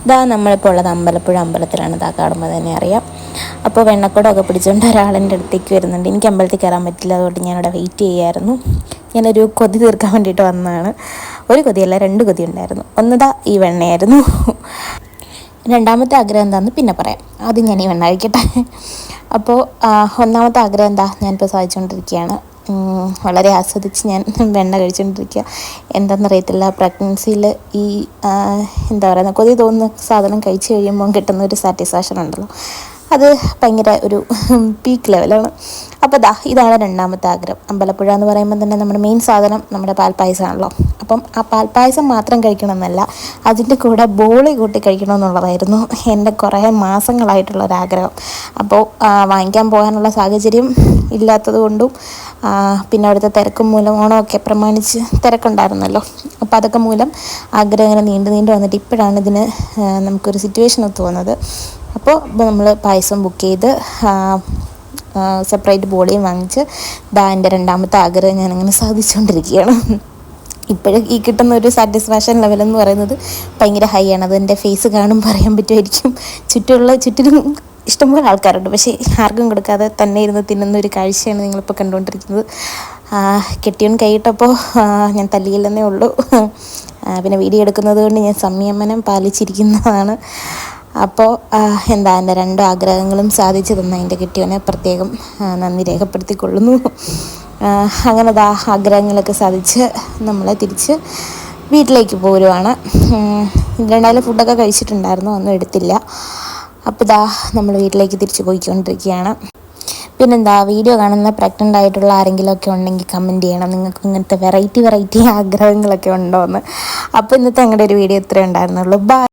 ഇതാ നമ്മളിപ്പോൾ ഉള്ളത് അമ്പലപ്പുഴ അമ്പലത്തിലാണ്. ഇതാ കാണുമ്പോൾ തന്നെ അറിയാം. അപ്പോൾ വെണ്ണക്കുടമൊക്കെ പിടിച്ചുകൊണ്ട് ഒരാളെൻ്റെ അടുത്തേക്ക് വരുന്നുണ്ട്. എനിക്ക് അമ്പലത്തിൽ കയറാൻ പറ്റില്ല, അതുകൊണ്ട് ഞാനവിടെ വെയിറ്റ് ചെയ്യായിരുന്നു. ഞാനൊരു കൊതി തീർക്കാൻ വേണ്ടിയിട്ട് വന്നതാണ്. ഒരു കൊതിയല്ല, 2 കൊതി ഉണ്ടായിരുന്നു. ഒന്നതാ ഈ വെണ്ണയായിരുന്നു. രണ്ടാമത്തെ ആഗ്രഹം എന്താണെന്ന് പിന്നെ പറയാം. ആദ്യം ഞാൻ ഈ വെണ്ണ കഴിക്കട്ടെ. അപ്പോൾ ഒന്നാമത്തെ ആഗ്രഹം എന്താ, ഞാനിപ്പോൾ സാധിച്ചുകൊണ്ടിരിക്കുകയാണ്. വളരെ ആസ്വദിച്ച് ഞാൻ വെണ്ണ കഴിച്ചുകൊണ്ടിരിക്കുക. എന്താണെന്നറിയത്തില്ല, പ്രഗ്നൻസിയിൽ ഈ എന്താ പറയുക, കൊതി തോന്നുന്ന സാധനം കഴിച്ച് കഴിയുമ്പോൾ കിട്ടുന്ന ഒരു സാറ്റിസ്ഫാക്ഷൻ ഉണ്ടല്ലോ, അത് ഭയങ്കര ഒരു പീക്ക് ലെവലാണ്. അപ്പോൾ ഇതാണ് രണ്ടാമത്തെ ആഗ്രഹം. അമ്പലപ്പുഴ എന്ന് പറയുമ്പോൾ തന്നെ നമ്മുടെ മെയിൻ സാധനം നമ്മുടെ പാൽപ്പായസമാണല്ലോ. അപ്പം ആ പാൽപ്പായസം മാത്രം കഴിക്കണമെന്നല്ല, അതിൻ്റെ കൂടെ ബോളി കൂട്ടി കഴിക്കണമെന്നുള്ളതായിരുന്നു എൻ്റെ കുറേ മാസങ്ങളായിട്ടുള്ളൊരാഗ്രഹം. അപ്പോൾ വാങ്ങിക്കാൻ പോകാനുള്ള സാഹചര്യം ഇല്ലാത്തത് കൊണ്ടും പിന്നെ അവിടുത്തെ തിരക്കും മൂലം, ഓണമൊക്കെ പ്രമാണിച്ച് തിരക്കുണ്ടായിരുന്നല്ലോ, അപ്പോൾ അതൊക്കെ മൂലം ആഗ്രഹം ഇങ്ങനെ നീണ്ടു വന്നിട്ട് ഇപ്പോഴാണ് ഇതിന് നമുക്കൊരു സിറ്റുവേഷൻ ഒത്തു വന്നത്. അപ്പോൾ നമ്മൾ പായസം ബുക്ക് ചെയ്ത് സെപ്പറേറ്റ് ബോളിയും വാങ്ങിച്ച് എൻ്റെ രണ്ടാമത്തെ ആഗ്രഹം ഞാനങ്ങനെ സാധിച്ചുകൊണ്ടിരിക്കുകയാണ്. ഇപ്പോഴും ഈ കിട്ടുന്ന ഒരു സാറ്റിസ്ഫാക്ഷൻ ലെവലെന്ന് പറയുന്നത് ഭയങ്കര ഹൈ ആണ്. അത് എൻ്റെ ഫേസ് കാണുമ്പോൾ അറിയാൻ പറ്റുമായിരിക്കും. ചുറ്റിലും ഇഷ്ടംപോലെ ആൾക്കാരുണ്ട്, പക്ഷേ ആർക്കും കൊടുക്കാതെ തന്നെ ഇരുന്ന് തിന്നുന്ന ഒരു കാഴ്ചയാണ് നിങ്ങളിപ്പോൾ കണ്ടുകൊണ്ടിരിക്കുന്നത്. കെട്ടിയോൻ കൈയിട്ടപ്പോൾ ഞാൻ തല്ലിയില്ലെന്നേ ഉള്ളൂ. പിന്നെ വീഡിയോ എടുക്കുന്നത് കൊണ്ട് ഞാൻ സംയമനം പാലിച്ചിരിക്കുന്നതാണ്. അപ്പോൾ എന്താ, എൻ്റെ 2 ആഗ്രഹങ്ങളും സാധിച്ചു തന്ന എൻ്റെ കെട്ടിയോനെ പ്രത്യേകം നന്ദി രേഖപ്പെടുത്തിക്കൊള്ളുന്നു. അങ്ങനെ ആഗ്രഹങ്ങളൊക്കെ സാധിച്ച് നമ്മൾ തിരിച്ച് വീട്ടിലേക്ക് പോരുവാണ്. രണ്ടായാലും ഫുഡൊക്കെ കഴിച്ചിട്ടുണ്ടായിരുന്നു, ഒന്നും എടുത്തില്ല. അപ്പോൾ നമ്മൾ വീട്ടിലേക്ക് തിരിച്ച് പോയിക്കൊണ്ടിരിക്കുകയാണ്. പിന്നെന്താ, വീഡിയോ കാണുന്ന പ്രഗ്നൻ്റ് ആയിട്ടുള്ള ആരെങ്കിലുമൊക്കെ ഉണ്ടെങ്കിൽ കമൻറ്റ് ചെയ്യണം, നിങ്ങൾക്ക് ഇങ്ങനത്തെ വെറൈറ്റി ആഗ്രഹങ്ങളൊക്കെ ഉണ്ടോ എന്ന്. അപ്പോൾ ഇന്നത്തെ ഞങ്ങളുടെ ഒരു വീഡിയോ ഇത്രയേ ഉണ്ടായിരുന്നുള്ളൂ. ബൈ.